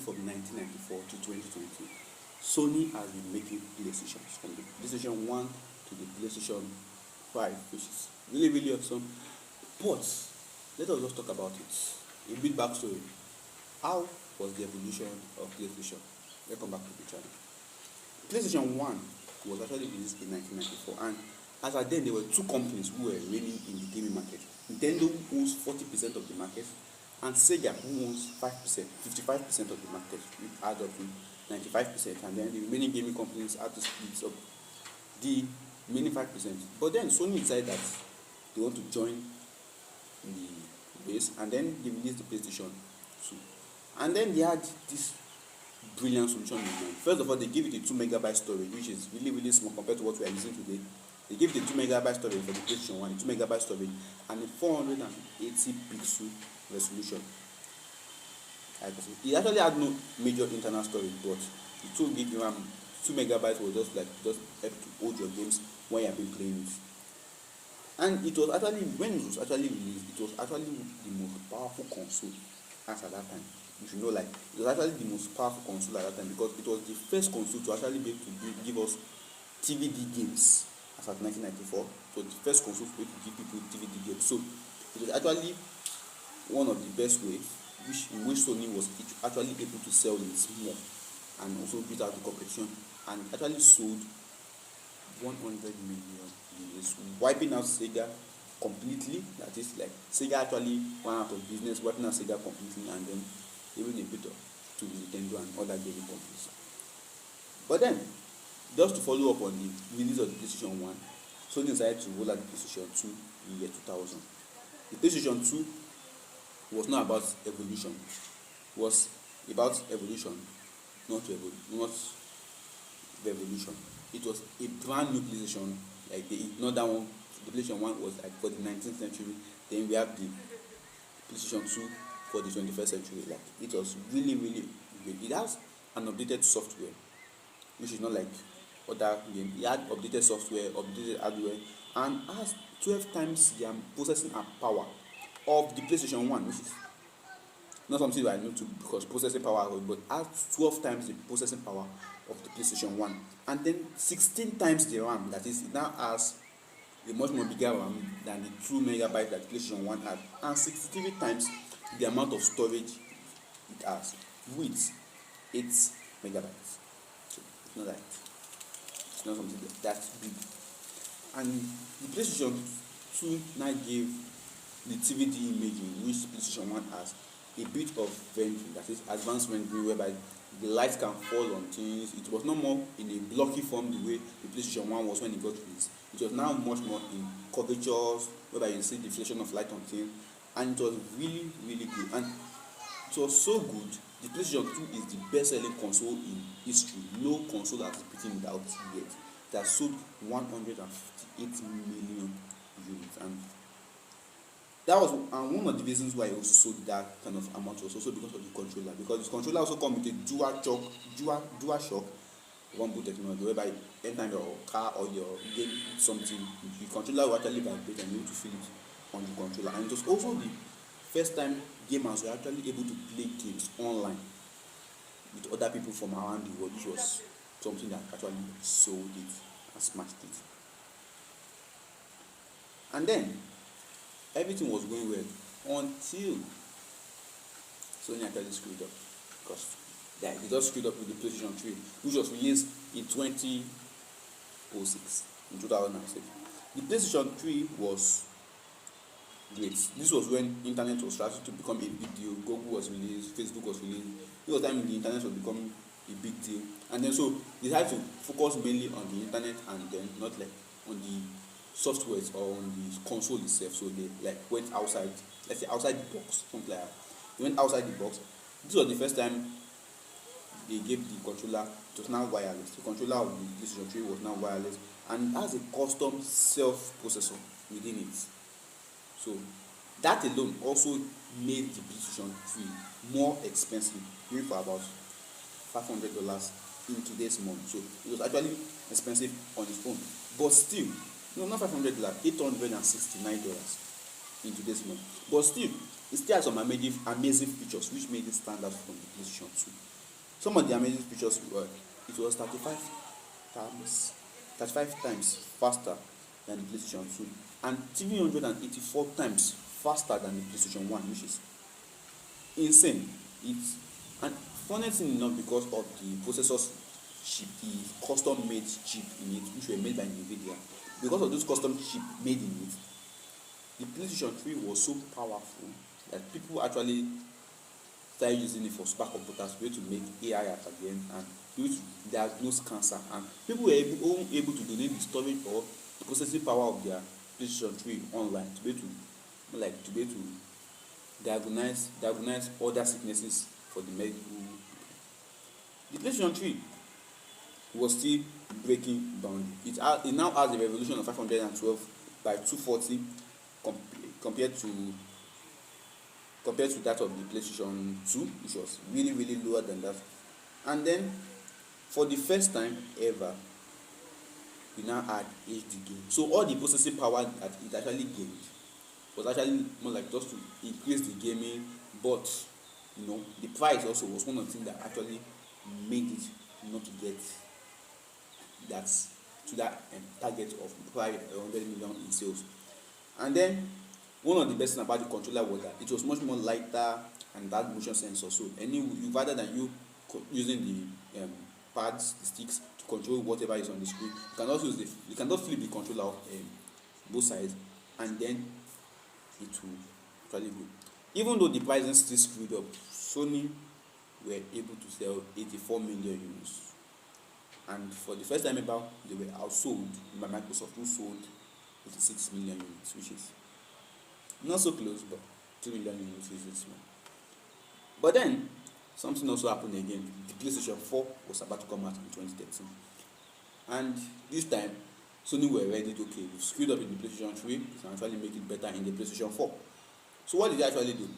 from 1994 to 2020, Sony has been making PlayStations from the PlayStation 1 to the PlayStation 5, which is really, really awesome. But let us just talk about it. A bit backstory. How was the evolution of PlayStation? Welcome back to the channel. PlayStation 1 was actually released in 1994, and as at then there were two companies who were reigning in the gaming market. Nintendo owns 40% of the market, and Sega who owns 5%, 55% of the market, which adds up to 95%, and then the remaining gaming companies had to split up the remaining 5%. But then Sony decided that they want to join the race, and then they released the PlayStation 2. And then they had this brilliant solution in mind. First of all, they gave it a 2 megabyte storage, which is really, really small compared to what we are using today. They gave it a 2 megabyte storage for the PlayStation 1, a 2 megabyte storage, and a 480 pixel resolution. It actually had no major internal storage, but the 2 gig RAM, 2 megabytes was just help to hold your games when you have been playing it. And it was actually, when it was actually released, it was actually the most powerful console as at that time. You should know, like, it was actually the most powerful console at that time because it was the first console to actually be able to give us TVD games as at 1994. So the first console to be able to give people TVD games. So it was actually one of the best ways in which Sony was actually able to sell its more and also beat out the competition, and actually sold 100 million units, wiping out Sega completely. That is, like, Sega actually went out of business, wiping out Sega completely, and then even a bit to Nintendo and other gaming companies. But then, just to follow up on the release of the PlayStation 1, Sony decided to roll out the PlayStation 2 in the year 2000. The PlayStation 2 was not about evolution. It was about evolution, not revolution. It was a brand new PlayStation. Like, they ignored that one. The PlayStation 1 was like for the 19th century. Then we have the PlayStation 2 for the 21st century. Like, it was really, really good. It has an updated software, which is not like other games. It had updated software, updated hardware, and has 12 times the processing power of the PlayStation 1, which is not something that I know to because processing power, but has 12 times the processing power of the PlayStation 1, and then 16 times the RAM. That is, it now has a much more bigger RAM than the 2 megabytes that PlayStation 1 had, and 63 times the amount of storage it has with 8 megabytes. So it's not that, it's not something that's big. And the PlayStation 2 now gave the TVD imaging, which PlayStation 1 has, a bit of rendering, that is advanced rendering, whereby the light can fall on things. It was no more in a blocky form the way the PlayStation 1 was when it got released. It was now much more in curvatures, whereby you see deflection of light on things, and it was really, really good. And it was so good, the PlayStation 2 is the best-selling console in history. No console has beaten it out yet. It has sold 158 million units, and that was one of the reasons why I also sold that kind of amount, was also because of the controller. Because the controller also comes with a dual shock rumble technology, whereby anytime your car or your game hits something, the controller will actually vibrate and you need to feel it on the controller. And it was also the first time gamers were actually able to play games online with other people from around the world, which was something that actually sold it and smashed it. And then everything was going well until Sony actually screwed up, because they just screwed up with the PlayStation 3, which was released in 2006, in 2006. The PlayStation 3 was great. This was when internet was starting to become a big deal. Google was released, Facebook was released. It was time the internet was becoming a big deal, and then so they had to focus mainly on the internet and then not like on the softwares or on the console itself. So they like went outside, let's say outside the box, something like that. They went outside the box. This was the first time they gave the controller, it was now wireless. The controller of the PlayStation 3 was now wireless, and it has a custom self-processor within it. So that alone also made the PlayStation 3 more expensive, going for about $500 in today's month. So it was actually expensive on its own, but still, no, not $500, $869 in today's month. But still, it still has some amazing features which made it stand out from the PlayStation 2. Some of the amazing features were it was 35 times faster than the PlayStation 2 and 384 times faster than the PlayStation 1, which is insane. It's and funny thing enough, because of the processors chip, the custom made chip in it, which were made by Nvidia. Because of those custom chip made in it, the PlayStation 3 was so powerful that people actually started using it for supercomputers, way to make AI at the end and be able to diagnose cancer. And people were able to donate the storage or the processing power of their PlayStation 3 online to be able to diagnose other sicknesses for the medical. The PlayStation 3 was still breaking boundary. It now has a resolution of 512 by 240 compared to that of the PlayStation 2, which was really lower than that. And then for the first time ever, we now had HD game. So all the processing power that it actually gained was actually more like just to increase the gaming, but the price also was one of the things that actually made it not to get that target of 100 million in sales. And then one of the best things about the controller was that it was much more lighter and that motion sensor. So rather than you using the pads, the sticks to control whatever is on the screen, you can just flip the controller off both sides, and then it will actually go. Even though the pricing still screwed up, Sony were able to sell 84 million units, and for the first time ever, they were outsold by Microsoft, who sold 86 million units, which is not so close, but 2 million units is small. But then something also happened again. The PlayStation 4 was about to come out in 2013, and this time Sony were ready to, okay, we've screwed up in the PlayStation 3, we can actually make it better in the PlayStation 4. So what did they actually do?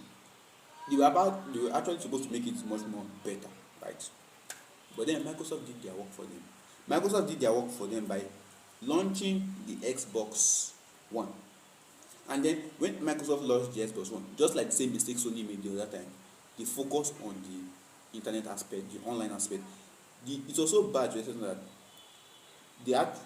They were actually supposed to make it much more better, right? But then Microsoft did their work for them. Microsoft did their work for them by launching the Xbox One. And then when Microsoft launched the Xbox One, just like the same mistake Sony made the other time, they focused on the internet aspect, the online aspect. It's also bad to the extent that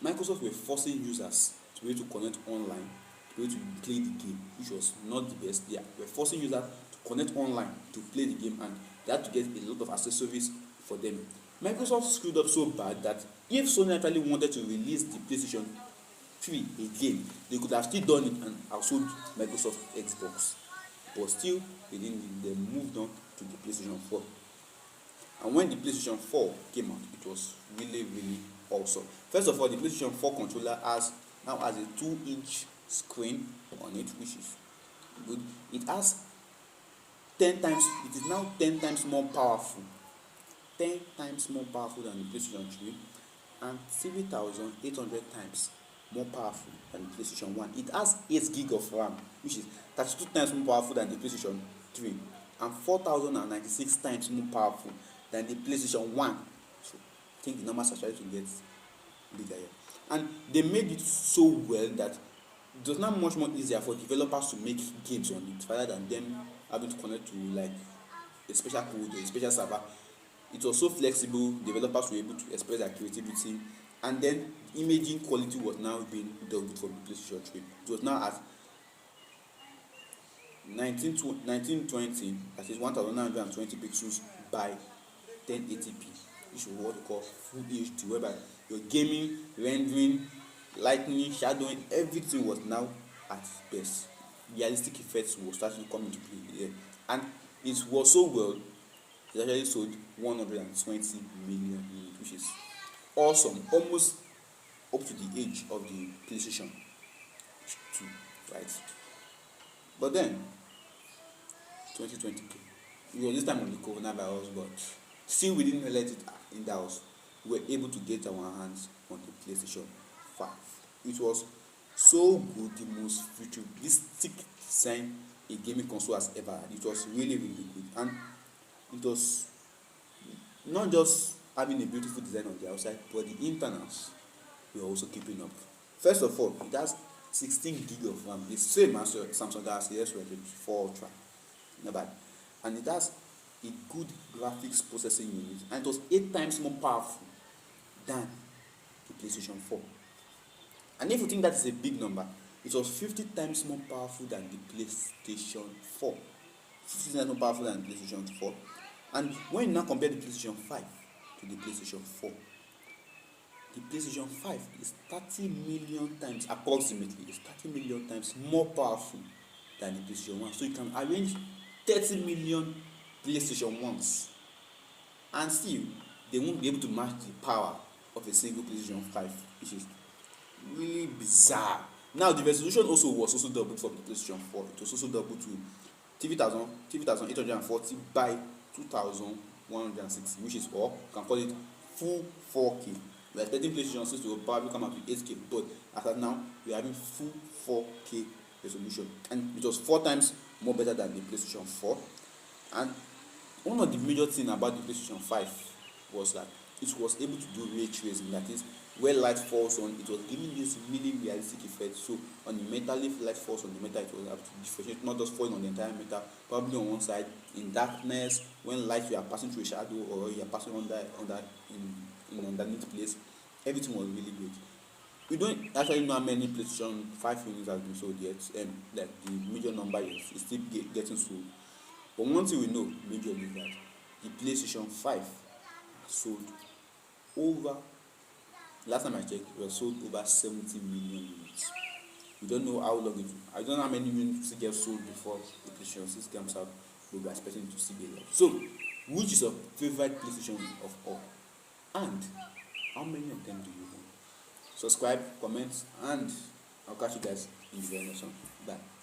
Microsoft were forcing users to be able to connect online, to be able to play the game, which was not the best. They were forcing users to connect online to play the game, and they had to get a lot of accessories for them. Microsoft screwed up so bad that if Sony actually wanted to release the PlayStation 3 again, they could have still done it and outsold Microsoft Xbox. But still, they didn't. They moved on to the PlayStation 4. And when the PlayStation 4 came out, it was really awesome. First of all, the PlayStation 4 controller now has a 2-inch screen on it, which is good. It is now 10 times more powerful. 10 times more powerful than the PlayStation 3, and 3,800 times more powerful than the PlayStation 1. It has 8 gig of RAM, which is 32 times more powerful than the PlayStation 3, and 4,096 times more powerful than the PlayStation 1. So I think the numbers are trying to get bigger here. And they made it so well that it was now much more easier for developers to make games on it, rather than them having to connect to like a special code or a special server. It was so flexible, developers were able to express their creativity, and then imaging quality was now being dealt with from the PlayStation 3. It was now at 1920, that is 1920 pixels by 1080p, which is what we call full HD, whereby your gaming, rendering, lighting, shadowing, everything was now at best. Realistic effects will start to come into play here, and it was so well. It actually sold 120 million units, which is awesome, almost up to the age of the PlayStation 2, right? But then 2020 came. It was this time of the coronavirus, but still we didn't let it in the house. We were able to get our hands on the PlayStation 5. It was so good, the most futuristic design a gaming console has ever had. It was really good, and it was not just having a beautiful design on the outside, but the internals were also keeping up. First of all, it has 16 gig of RAM. It's same as your Samsung Galaxy S24 Ultra. Not bad. And it has a good graphics processing unit, and it was 8 times more powerful than the PlayStation 4. And if you think that is a big number, it was 50 times more powerful than the PlayStation 4. 50 times more powerful than the PlayStation 4. And when you now compare the PlayStation 5 to the PlayStation 4, the PlayStation 5 is 30 million times, approximately, is 30 million times more powerful than the PlayStation 1. So you can arrange 30 million PlayStation 1s, and still they won't be able to match the power of a single PlayStation 5, which is really bizarre. Now the resolution was also doubled from the PlayStation 4. It was also doubled to 3840 by 2160, which is, or you can call it full 4K. We are expecting PlayStation 6 to probably come out with 8K, but as of now we are having full 4K resolution, and it was 4 times more better than the PlayStation 4. And one of the major things about the PlayStation 5 was that it was able to do ray tracing. That is, where light falls on, it was giving this really realistic effect. So on the metal, if light falls on the metal, it was able to differentiate, not just falling on the entire metal, probably on one side in darkness, when light you are passing through a shadow, or you are passing in underneath place. Everything was really great. We don't actually know how many PlayStation 5 units have been sold yet, like the major number is still getting sold. But one thing we know majorly is that the PlayStation 5 sold over, last time I checked, it was sold over 70 million units. We don't know how long it will. I don't know how many units get sold before the PlayStation 6 comes out, but we're expecting to see a lot. So, which is your favorite PlayStation of all? And how many of them do you own? Subscribe, comment, and I'll catch you guys in the very next one. Bye.